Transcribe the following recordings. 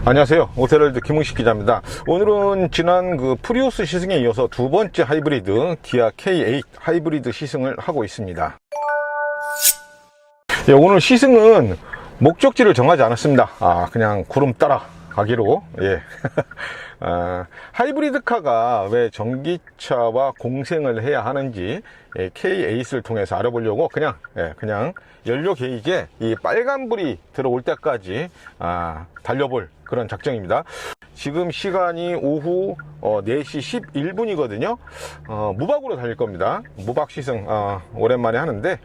안녕하세요. 오토월드 김웅식 기자입니다. 오늘은 지난 프리우스 시승에 이어서 두 번째 하이브리드 기아 K8 하이브리드 시승을 하고 있습니다. 예, 오늘 시승은 목적지를 정하지 않았습니다. 그냥 구름 따라 가기로. 예. 하이브리드카가 왜 전기차와 공생을 해야 하는지 K8을 통해서 알아보려고 그냥 연료 게이지에 이 빨간불이 들어올 때까지 달려볼 그런 작정입니다. 지금 시간이 오후 4시 11분이거든요 무박으로 달릴 겁니다. 무박 시승 오랜만에 하는데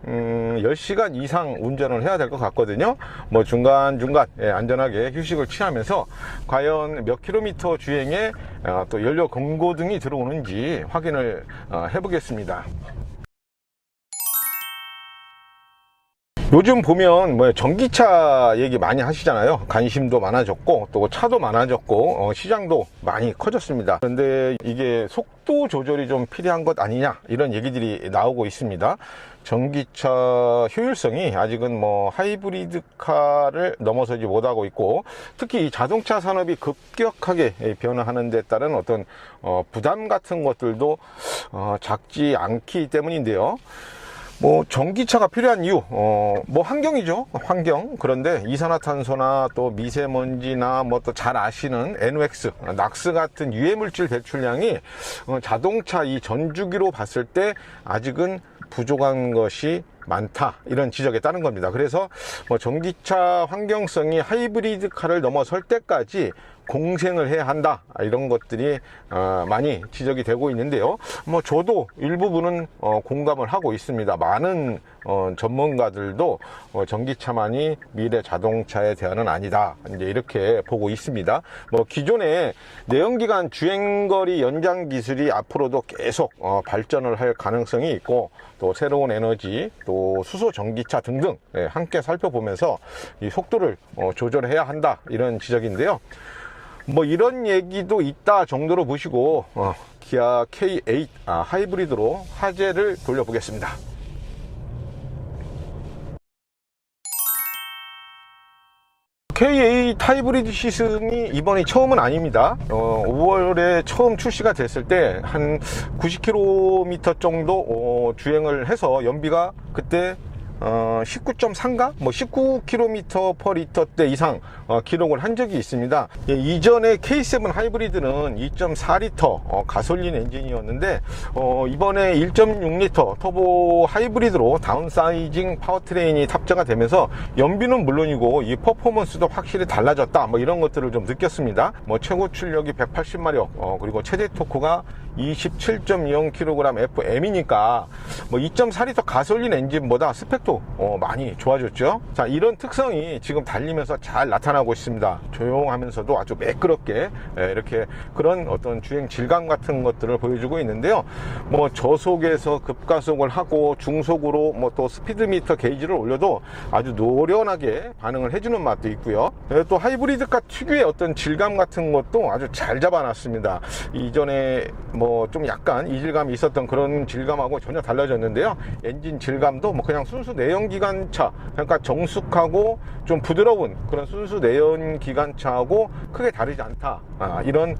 10시간 이상 운전을 해야 될 것 같거든요. 뭐 중간중간 안전하게 휴식을 취하면서 과연 몇 킬로미터 주행에 또 연료 경고등이 들어오는지 확인을 해보겠습니다. 요즘 보면 뭐 전기차 얘기 많이 하시잖아요. 관심도 많아졌고 또 차도 많아졌고 시장도 많이 커졌습니다. 그런데 이게 속도 조절이 좀 필요한 것 아니냐 이런 얘기들이 나오고 있습니다. 전기차 효율성이 아직은 뭐 하이브리드카를 넘어서지 못하고 있고, 특히 이 자동차 산업이 급격하게 변화하는 데 따른 어떤 부담 같은 것들도 작지 않기 때문인데요. 뭐 전기차가 필요한 이유 뭐 환경이죠. 환경. 그런데 이산화탄소나 또 미세먼지나 뭐 또 잘 아시는 NOx, 낙스 같은 유해물질 배출량이 자동차 이 전주기로 봤을 때 아직은 부족한 것이 많다, 이런 지적에 따른 겁니다. 그래서 뭐 전기차 환경성이 하이브리드카를 넘어설 때까지 공생을 해야 한다, 이런 것들이 많이 지적이 되고 있는데요. 뭐 저도 일부분은 공감을 하고 있습니다. 많은 전문가들도 전기차만이 미래 자동차의 대안은 아니다, 이제 이렇게 보고 있습니다. 뭐 기존의 내연기관 주행거리 연장 기술이 앞으로도 계속 발전을 할 가능성이 있고, 또 새로운 에너지, 또 수소 전기차 등등 함께 살펴보면서 이 속도를 조절해야 한다, 이런 지적인데요. 뭐 이런 얘기도 있다 정도로 보시고 기아 K8 하이브리드로 화제를 돌려보겠습니다. K8 하이브리드 시승이 이번이 처음은 아닙니다. 5월에 처음 출시가 됐을 때 한 90km 정도 주행을 해서 연비가 그때 19.3가? 뭐 19km per 리터대 이상 기록을 한 적이 있습니다. 이전에 K7 하이브리드는 2.4리터 가솔린 엔진이었는데 이번에 1.6리터 터보 하이브리드로 다운사이징 파워트레인이 탑재가 되면서 연비는 물론이고 이 퍼포먼스도 확실히 달라졌다, 뭐 이런 것들을 좀 느꼈습니다. 뭐 최고 출력이 180마력, 그리고 최대 토크가 27.20kg FM이니까 뭐 2.4리터 가솔린 엔진보다 스펙도 많이 좋아졌죠. 자, 이런 특성이 지금 달리면서 잘 나타나고 있습니다. 조용하면서도 아주 매끄럽게 이렇게 그런 어떤 주행 질감 같은 것들을 보여주고 있는데요. 뭐 저속에서 급가속을 하고 중속으로 뭐 또 스피드미터 게이지를 올려도 아주 노련하게 반응을 해주는 맛도 있고요. 또 하이브리드카 특유의 어떤 질감 같은 것도 아주 잘 잡아놨습니다. 이전에 뭐 좀 약간 이질감이 있었던 그런 질감하고 전혀 달라졌는데요. 엔진 질감도 뭐 그냥 순수 내연기관차, 그러니까 정숙하고 좀 부드러운 그런 순수 내연기관차하고 크게 다르지 않다, 이런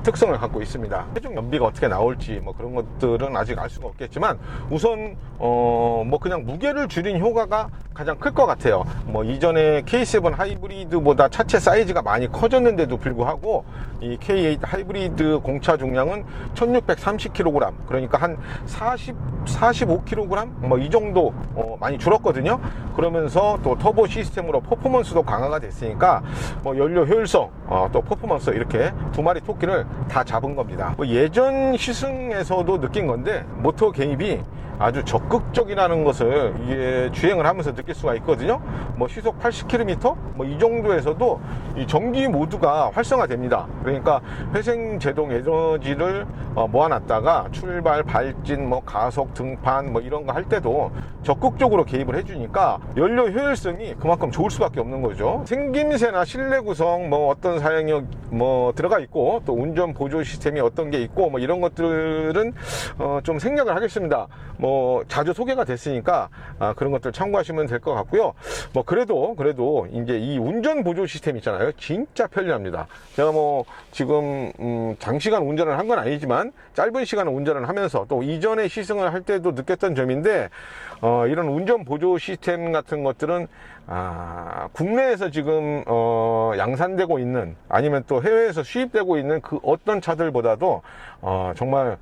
특성을 갖고 있습니다. 최종 연비가 어떻게 나올지 뭐 그런 것들은 아직 알 수가 없겠지만, 우선 뭐 그냥 무게를 줄인 효과가 가장 클 것 같아요. 뭐 이전에 K7 하이브리드보다 차체 사이즈가 많이 커졌는데도 불구하고 이 K8 하이브리드 공차 중량은 1630kg, 그러니까 한 45kg 뭐 이 정도 많이 줄었거든요. 그러면서 또 터보 시스템으로 퍼포먼스도 강화가 됐으니까 뭐 연료 효율성, 또 퍼포먼스, 이렇게 두 마리 토끼를 다 잡은 겁니다. 뭐 예전 시승에서도 느낀 건데 모터 개입이 아주 적극적이라는 것을 이게 주행을 하면서 느낄 수가 있거든요. 뭐 시속 80km 뭐 이 정도에서도 이 전기 모드가 활성화됩니다. 그러니까 회생 제동 에너지를 모아놨다가 출발, 발진, 뭐 가속, 등판 뭐 이런 거 할 때도 적극적으로 개입을 해주니까 연료 효율성이 그만큼 좋을 수밖에 없는 거죠. 생김새나 실내 구성, 뭐 어떤 사양력 뭐 들어가 있고 또 운전 보조 시스템이 어떤 게 있고 뭐 이런 것들은 좀 생략을 하겠습니다. 뭐 자주 소개가 됐으니까 그런 것들 참고하시면 될 것 같고요. 뭐 그래도 이제 이 운전 보조 시스템 있잖아요. 진짜 편리합니다. 제가 뭐 지금 장시간 운전을 한 건 아니지만 짧은 시간 운전을 하면서 또 이전에 시승을 할 때도 느꼈던 점인데 이런 운전 보조 시스템 같은 것들은 국내에서 지금 양산되고 있는 아니면 또 해외에서 수입되고 있는 그 어떤 차들보다도 정말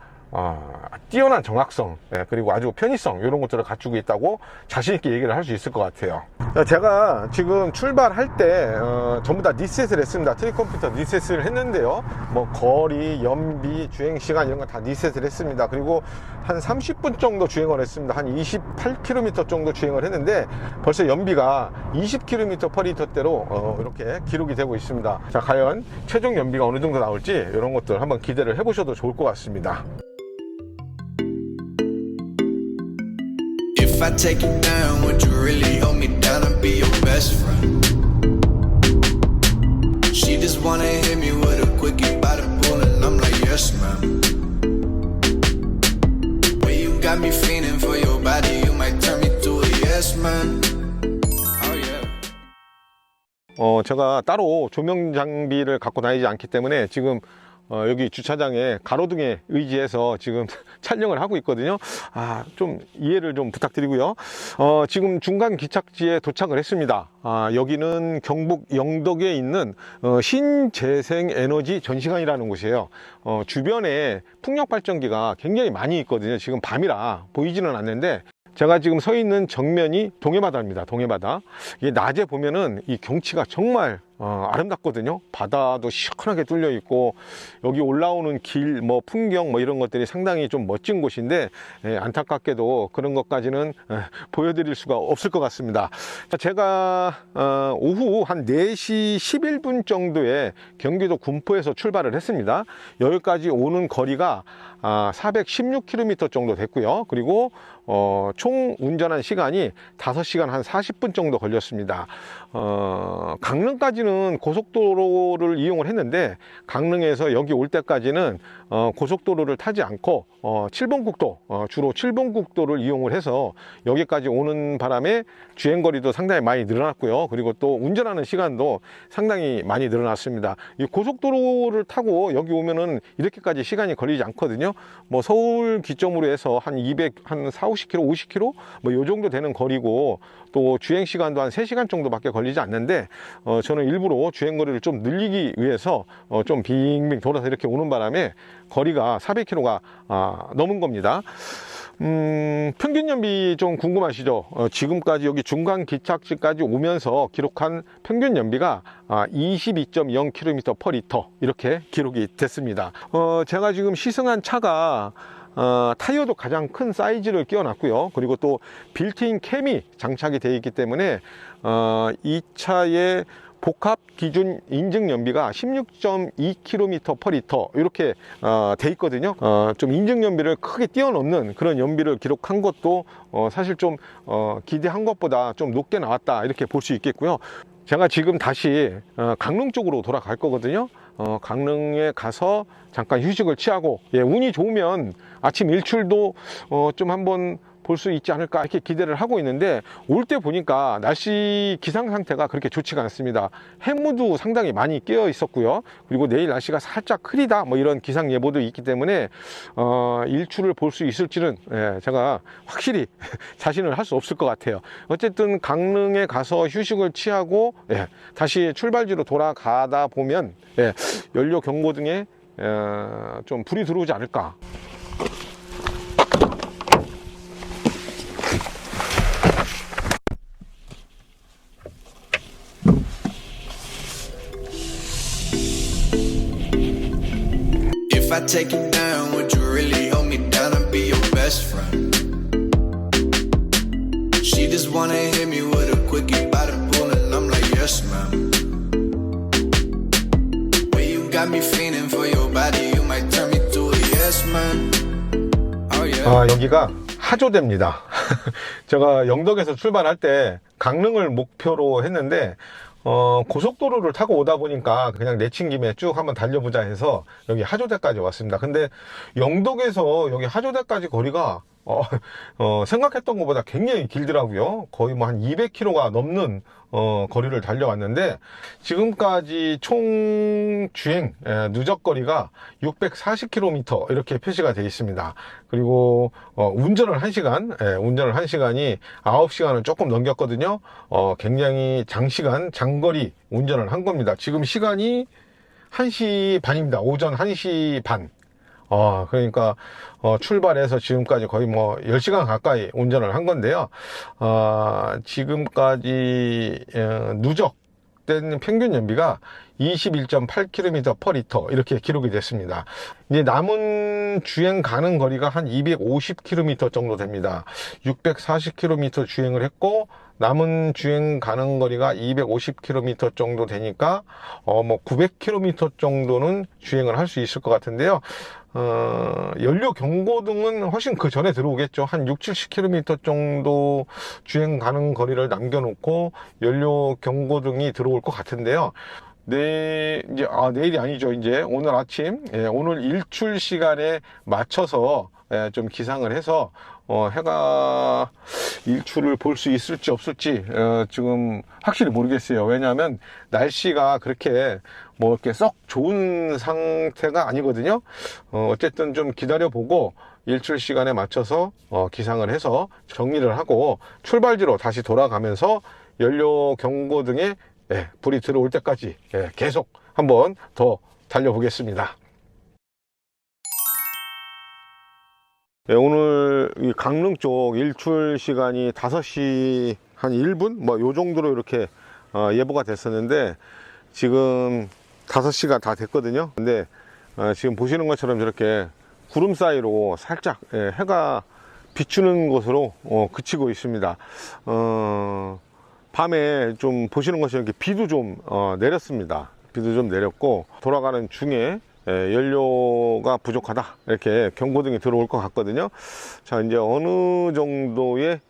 뛰어난 정확성, 그리고 아주 편의성 이런 것들을 갖추고 있다고 자신 있게 얘기를 할 수 있을 것 같아요. 제가 지금 출발할 때 전부 다 리셋을 했습니다. 트립컴퓨터 리셋을 했는데요. 뭐 거리, 연비, 주행시간 이런 거 다 리셋을 했습니다. 그리고 한 30분 정도 주행을 했습니다. 한 28km 정도 주행을 했는데 벌써 연비가 20km/L대로 이렇게 기록이 되고 있습니다. 자, 과연 최종 연비가 어느 정도 나올지 이런 것들 한번 기대를 해보셔도 좋을 것 같습니다. If I take you down, would you really hold me down and be your best friend? She just wanna hit me with a quickie by the pool and I'm like, yes ma'am. Well, you got me feeling for your body, you might turn me to a yes man. Oh yeah. 제가 따로 조명 장비를 갖고 다니지 않기 때문에 지금 여기 주차장에 가로등에 의지해서 지금 촬영을 하고 있거든요. 좀 이해를 좀 부탁드리고요. 지금 중간 기착지에 도착을 했습니다. 여기는 경북 영덕에 있는 신재생에너지 전시관이라는 곳이에요. 주변에 풍력발전기가 굉장히 많이 있거든요. 지금 밤이라 보이지는 않는데 제가 지금 서 있는 정면이 동해바다입니다. 동해바다. 이게 낮에 보면은 이 경치가 정말 아름답거든요. 바다도 시원하게 뚫려 있고 여기 올라오는 길, 뭐 풍경 뭐 이런 것들이 상당히 좀 멋진 곳인데 안타깝게도 그런 것까지는 보여드릴 수가 없을 것 같습니다. 제가 오후 한 4시 11분 정도에 경기도 군포에서 출발을 했습니다. 여기까지 오는 거리가 416km 정도 됐고요. 그리고 총 운전한 시간이 5시간 한 40분 정도 걸렸습니다. 강릉까지는 고속도로를 이용을 했는데 강릉에서 여기 올 때까지는 고속도로를 타지 않고 7번 국도, 주로 7번 국도를 이용을 해서 여기까지 오는 바람에 주행거리도 상당히 많이 늘어났고요. 그리고 또 운전하는 시간도 상당히 많이 늘어났습니다. 이 고속도로를 타고 여기 오면은 이렇게까지 시간이 걸리지 않거든요. 뭐 서울 기점으로 해서 한 4, 50km, 50km 뭐 요 정도 되는 거리고 또 주행 시간도 한 3시간 정도밖에 걸리지 않는데 저는 일부러 주행거리를 좀 늘리기 위해서 좀 빙빙 돌아서 이렇게 오는 바람에 거리가 400km가 넘은 겁니다. 평균 연비 좀 궁금하시죠? 지금까지 여기 중간 기착지까지 오면서 기록한 평균 연비가 22.0km/L 이렇게 기록이 됐습니다. 제가 지금 시승한 차가 타이어도 가장 큰 사이즈를 끼워놨고요. 그리고 또 빌트인 캠이 장착이 되어 있기 때문에 이 차의 복합 기준 인증 연비가 16.2km/L 이렇게 돼 있거든요. 좀 인증 연비를 크게 뛰어넘는 그런 연비를 기록한 것도 사실 좀 기대한 것보다 좀 높게 나왔다 이렇게 볼 수 있겠고요. 제가 지금 다시 강릉 쪽으로 돌아갈 거거든요. 강릉에 가서 잠깐 휴식을 취하고 운이 좋으면 아침 일출도 좀 한번 볼 수 있지 않을까 이렇게 기대를 하고 있는데 올 때 보니까 날씨 기상 상태가 그렇게 좋지가 않습니다. 해무도 상당히 많이 깨어 있었고요. 그리고 내일 날씨가 살짝 흐리다 뭐 이런 기상 예보도 있기 때문에 일출을 볼 수 있을지는 제가 확실히 자신을 할 수 없을 것 같아요. 어쨌든 강릉에 가서 휴식을 취하고 다시 출발지로 돌아가다 보면 연료 경고등에 좀 불이 들어오지 않을까. If I take you down, would you really hold me down and be your best friend? She just wanna hit me with a quickie by the pool and I'm like, yes ma'am. Well, you got me feeling for your body, you might turn me to a yes yes man. Oh yeah. 여기가 하조대입니다. 제가 영덕에서 출발할 때 강릉을 목표로 했는데 고속도로를 타고 오다 보니까 그냥 내친 김에 쭉 한번 달려보자 해서 여기 하조대까지 왔습니다. 근데 영덕에서 여기 하조대까지 거리가 생각했던 것보다 굉장히 길더라고요. 거의 뭐 한 200km가 넘는 거리를 달려왔는데 지금까지 총 주행 누적거리가 640km 이렇게 표시가 되어 있습니다. 그리고 운전을 1시간, 운전을 1시간이 9시간을 조금 넘겼거든요. 굉장히 장거리 운전을 한 겁니다. 지금 시간이 1시 반입니다. 오전 1시 반. 그러니까 출발해서 지금까지 거의 뭐 10시간 가까이 운전을 한 건데요. 지금까지 누적된 평균 연비가 21.8km/L 이렇게 기록이 됐습니다. 이제 남은 주행 가는 거리가 한 250km 정도 됩니다. 640km 주행을 했고 남은 주행 가는 거리가 250km 정도 되니까 뭐 900km 정도는 주행을 할 수 있을 것 같은데요. 연료 경고등은 훨씬 그 전에 들어오겠죠. 한 60-70km 정도 주행 가는 거리를 남겨놓고 연료 경고등이 들어올 것 같은데요. 내일이 아니죠. 이제 오늘 아침, 오늘 일출 시간에 맞춰서 좀 기상을 해서 해가 일출을 볼 수 있을지 없을지 지금 확실히 모르겠어요. 왜냐하면 날씨가 그렇게 뭐 이렇게 썩 좋은 상태가 아니거든요. 어쨌든 좀 기다려보고 일출 시간에 맞춰서 기상을 해서 정리를 하고 출발지로 다시 돌아가면서 연료 경고등에 불이 들어올 때까지 계속 한번 더 달려보겠습니다. 오늘 이 강릉 쪽 일출 시간이 5시 한 1분? 뭐 요 정도로 이렇게 예보가 됐었는데 지금 5시가 다 됐거든요. 근데 지금 보시는 것처럼 저렇게 구름 사이로 살짝 해가 비추는 것으로 그치고 있습니다. 밤에 좀 보시는 것처럼 이렇게 비도 좀 내렸습니다. 비도 좀 내렸고 돌아가는 중에 연료가 부족하다 이렇게 경고등이 들어올 것 같거든요. 자, 이제 어느 정도의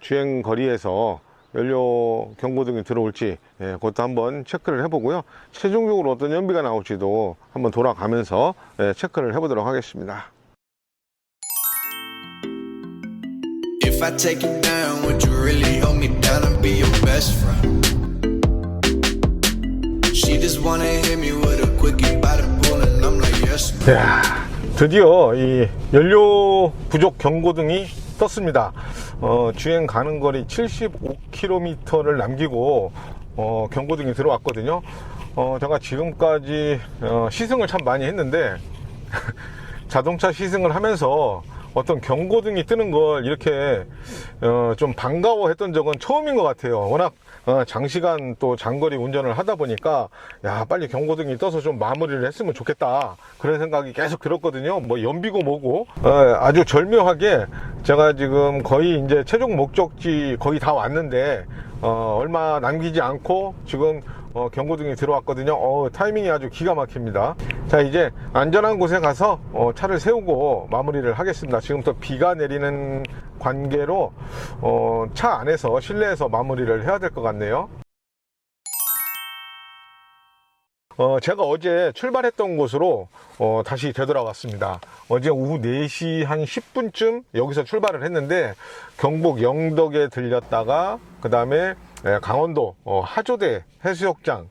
주행 거리에서 연료 경고등이 들어올지 그것도 한번 체크를 해보고요. 최종적으로 어떤 연비가 나올지도 한번 돌아가면서 체크를 해보도록 하겠습니다. If I take you down, would you really hold me down and be your best friend? She just wanna hit me with a quickie by the pool and I'm like yes man. 드디어 이 연료 부족 경고등이 떴습니다. 주행 가는 거리 75km를 남기고 경고등이 들어왔거든요. 제가 지금까지 시승을 참 많이 했는데 자동차 시승을 하면서 어떤 경고등이 뜨는 걸 이렇게 좀 반가워했던 적은 처음인 것 같아요. 워낙 장시간 또 장거리 운전을 하다 보니까 야, 빨리 경고등이 떠서 좀 마무리를 했으면 좋겠다 그런 생각이 계속 들었거든요. 뭐 연비고 뭐고 아주 절묘하게 제가 지금 거의 이제 최종 목적지 거의 다 왔는데 얼마 남기지 않고 지금 경고등이 들어왔거든요. 타이밍이 아주 기가 막힙니다. 자, 이제 안전한 곳에 가서 차를 세우고 마무리를 하겠습니다. 지금 또 비가 내리는 관계로 차 안에서 실내에서 마무리를 해야 될 것 같네요. 제가 어제 출발했던 곳으로 다시 되돌아왔습니다. 어제 오후 4시 한 10분쯤 여기서 출발을 했는데 경북 영덕에 들렸다가 그 다음에 강원도 하조대 해수욕장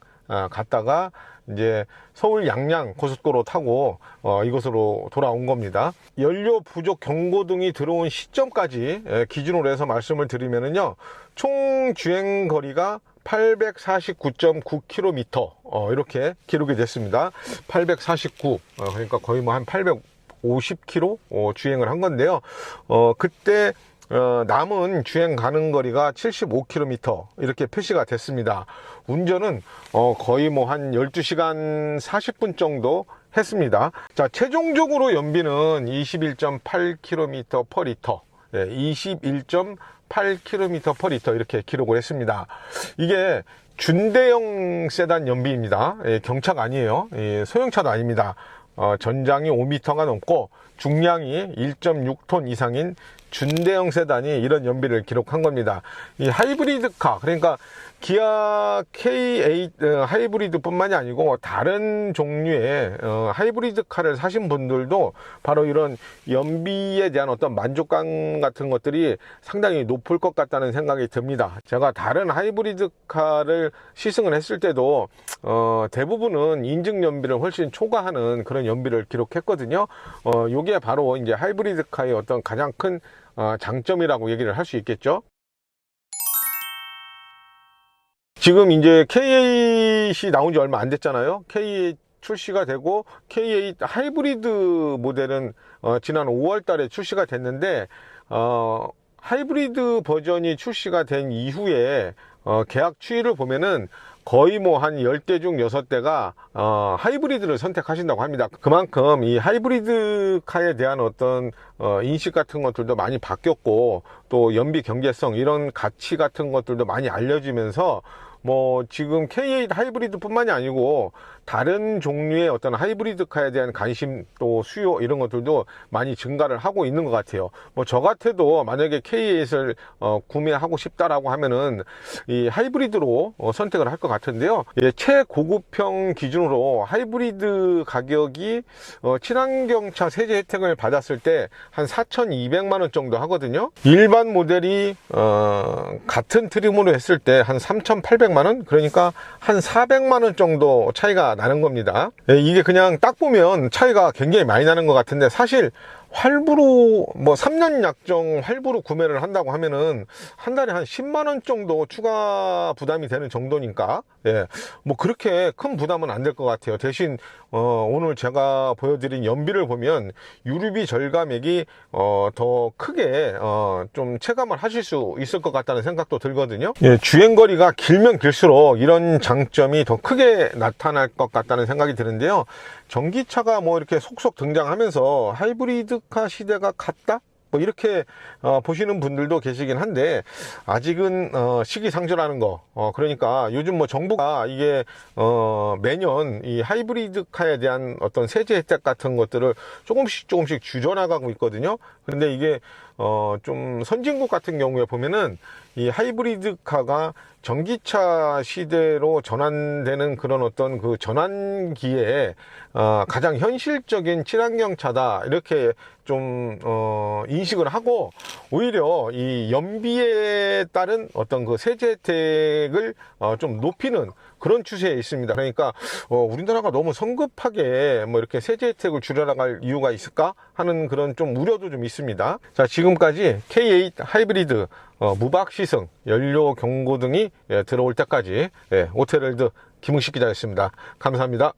갔다가 이제 서울 양양 고속도로 타고 이곳으로 돌아온 겁니다. 연료 부족 경고등이 들어온 시점까지 기준으로 해서 말씀을 드리면은요, 총 주행 거리가 849.9km 이렇게 기록이 됐습니다. 849 그러니까 거의 뭐 한 850km 주행을 한 건데요. 그때 남은 주행 가는 거리가 75km 이렇게 표시가 됐습니다. 운전은 거의 뭐 한 12시간 40분 정도 했습니다. 자, 최종적으로 연비는 21.8km/L 21.8km/L 이렇게 기록을 했습니다. 이게 준대형 세단 연비입니다. 경차가 아니에요. 소형차도 아닙니다. 전장이 5m가 넘고 중량이 1.6톤 이상인 준대형 세단이 이런 연비를 기록한 겁니다. 이 하이브리드카, 그러니까 기아 K8 하이브리드 뿐만이 아니고 다른 종류의 하이브리드카를 사신 분들도 바로 이런 연비에 대한 어떤 만족감 같은 것들이 상당히 높을 것 같다는 생각이 듭니다. 제가 다른 하이브리드카를 시승을 했을 때도 대부분은 인증 연비를 훨씬 초과하는 그런 연비를 기록했거든요. 요게 바로 이제 하이브리드카의 어떤 가장 큰 장점이라고 얘기를 할 수 있겠죠. 지금 이제 K8이 나온 지 얼마 안 됐잖아요. K8 출시가 되고 K8 하이브리드 모델은 지난 5월 달에 출시가 됐는데 하이브리드 버전이 출시가 된 이후에 계약 추이를 보면은 거의 뭐 한 10대 중 6대가 하이브리드를 선택하신다고 합니다. 그만큼 이 하이브리드 카에 대한 어떤 인식 같은 것들도 많이 바뀌었고, 또 연비 경제성 이런 가치 같은 것들도 많이 알려지면서 뭐 지금 K8 하이브리드 뿐만이 아니고 다른 종류의 어떤 하이브리드 카에 대한 관심 또 수요 이런 것들도 많이 증가를 하고 있는 것 같아요. 뭐 저 같아도 만약에 K8을 구매하고 싶다라고 하면은 이 하이브리드로 선택을 할 것 같은데요. 예, 최고급형 기준으로 하이브리드 가격이 친환경차 세제 혜택을 받았을 때 한 4,200만 원 정도 하거든요. 일반 모델이 같은 트림으로 했을 때 한 3,800만 원, 그러니까 한 400만 원 정도 차이가 나는 겁니다. 예, 이게 그냥 딱 보면 차이가 굉장히 많이 나는 것 같은데, 사실 할부로 뭐 3년 약정 할부로 구매를 한다고 하면은 한 달에 한 10만 원 정도 추가 부담이 되는 정도니까, 예, 뭐 그렇게 큰 부담은 안 될 것 같아요. 대신 오늘 제가 보여드린 연비를 보면 유류비 절감액이 더 크게 좀 체감을 하실 수 있을 것 같다는 생각도 들거든요. 예, 주행거리가 길면 길수록 이런 장점이 더 크게 나타날 것 같다는 생각이 드는데요. 전기차가 뭐 이렇게 속속 등장하면서 하이브리드카 시대가 갔다? 뭐 이렇게 보시는 분들도 계시긴 한데, 아직은 시기상조라는 거, 그러니까 요즘 뭐 정부가 이게 매년 이 하이브리드 카에 대한 어떤 세제 혜택 같은 것들을 조금씩 줄여나가고 있거든요. 근데 이게 좀 선진국 같은 경우에 보면은 이 하이브리드 카가 전기차 시대로 전환되는 그런 어떤 그 전환기에 가장 현실적인 친환경 차다, 이렇게 좀 인식을 하고, 오히려 이 연비에 따른 어떤 그 세제 혜택을 좀 높이는 그런 추세에 있습니다. 그러니까 우리나라가 너무 성급하게 뭐 이렇게 세제 혜택을 줄여나갈 이유가 있을까 하는 그런 좀 우려도 좀 있습니다. 자, 지금까지 K8 하이브리드 무박 시승, 연료 경고 등이 들어올 때까지 오테렐드 김웅식 기자였습니다. 감사합니다.